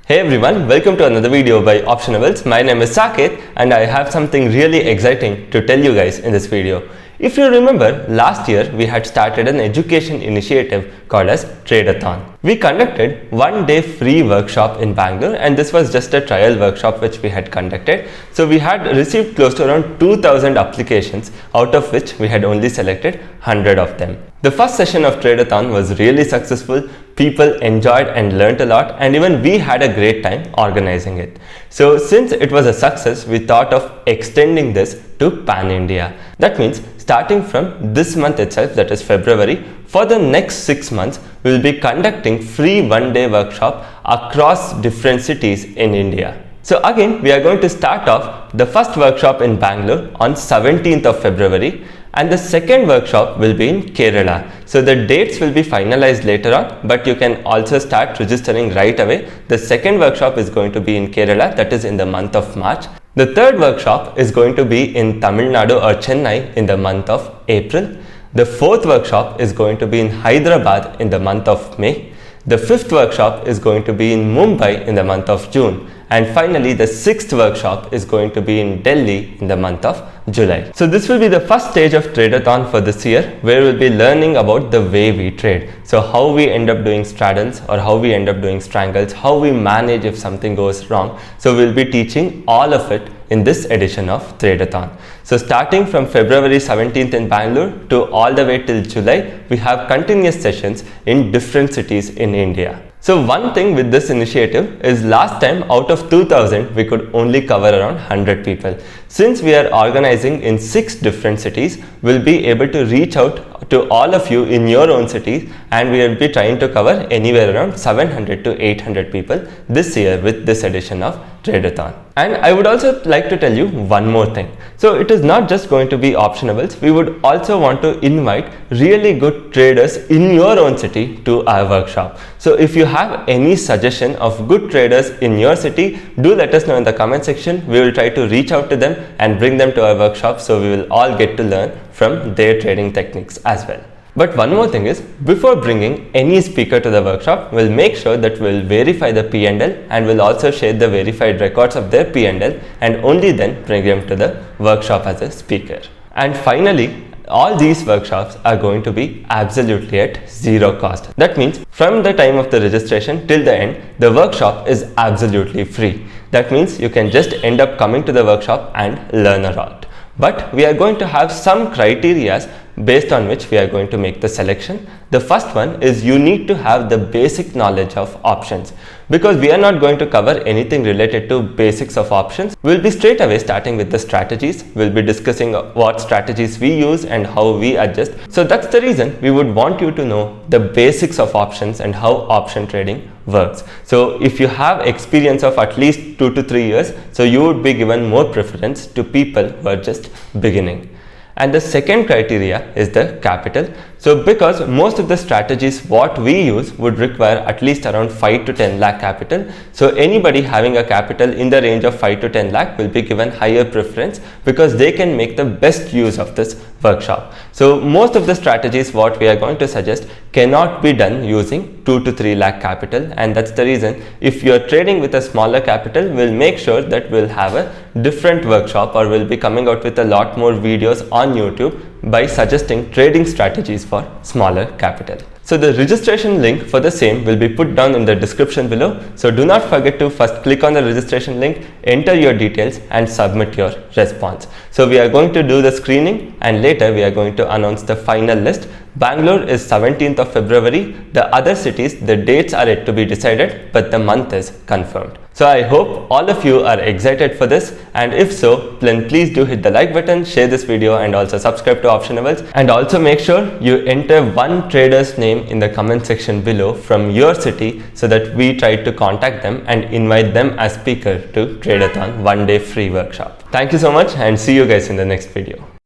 Hey everyone, welcome to another video by Optionables. My name is Saket and I have something really exciting to tell you guys in this video. If you remember, last year we had started an education initiative called as Tradeathon. We conducted one day free workshop in Bangalore, and this was just a trial workshop which we had conducted. So we had received close to around 2000 applications, out of which we had only selected 100 of them. The first session of Tradeathon was really successful. People enjoyed and learnt a lot, and even we had a great time organizing it. So since it was a success, we thought of extending this to Pan-India. That means starting from this month itself, that is February, for the next 6 months, we will be conducting free one-day workshop across different cities in India. So again, we are going to start off the first workshop in Bangalore on 17th of February. And the second workshop will be in Kerala. So the dates will be finalized later on, but you can also start registering right away. The second workshop is going to be in Kerala, that is in the month of March. The third workshop is going to be in Tamil Nadu or Chennai in the month of April. The fourth workshop is going to be in Hyderabad in the month of May. The fifth workshop is going to be in Mumbai in the month of June. And finally, the sixth workshop is going to be in Delhi in the month of July. So this will be the first stage of Tradeathon for this year, where we'll be learning about the way we trade. So how we end up doing straddles or how we end up doing strangles, how we manage if something goes wrong. So we'll be teaching all of it in this edition of Tradeathon. So starting from February 17th in Bangalore to all the way till July, we have continuous sessions in different cities in India. So one thing with this initiative is last time out of 2000 we could only cover around 100 people. Since we are organizing in 6 different cities, we'll be able to reach out to all of you in your own cities, and we will be trying to cover anywhere around 700 to 800 people this year with this edition of Tradeathon. And I would also like to tell you one more thing. So it is not just going to be optionables. We would also want to invite really good traders in your own city to our workshop. So if you have any suggestion of good traders in your city, do let us know in the comment section. We will try to reach out to them and bring them to our workshop, so we will all get to learn from their trading techniques as well. But one more thing is, before bringing any speaker to the workshop, we'll make sure that we'll verify the P&L, and we'll also share the verified records of their P&L, and only then bring them to the workshop as a speaker. And finally, all these workshops are going to be absolutely at zero cost. That means from the time of the registration till the end, the workshop is absolutely free. That means you can just end up coming to the workshop and learn a lot. But we are going to have some criteria based on which we are going to make the selection. The first one is you need to have the basic knowledge of options, because we are not going to cover anything related to basics of options. We'll be straight away starting with the strategies. We'll be discussing what strategies we use and how we adjust. So that's the reason we would want you to know the basics of options and how option trading works. So if you have experience of at least 2 to 3 years, so you would be given more preference to people who are just beginning. And the second criteria is the capital. So because most of the strategies what we use would require at least around 5 to 10 lakh capital. So anybody having a capital in the range of 5 to 10 lakh will be given higher preference, because they can make the best use of this workshop. So most of the strategies what we are going to suggest cannot be done using 2 to 3 lakh capital, and that's the reason if you are trading with a smaller capital, we'll make sure that we'll have a different workshop, or we'll be coming out with a lot more videos on YouTube by suggesting trading strategies for smaller capital. So the registration link for the same will be put down in the description below. So do not forget to first click on the registration link, enter your details and submit your response. So we are going to do the screening, and later we are going to announce the final list. Bangalore is 17th of February. The other cities, the dates are yet to be decided, but the month is confirmed. So I hope all of you are excited for this, and if so, then please do hit the like button, share this video, and also subscribe to Optionables. And also make sure you enter one trader's name in the comment section below from your city, so that we try to contact them and invite them as speaker to Tradeathon one day free workshop. Thank you so much, and see you guys in the next video.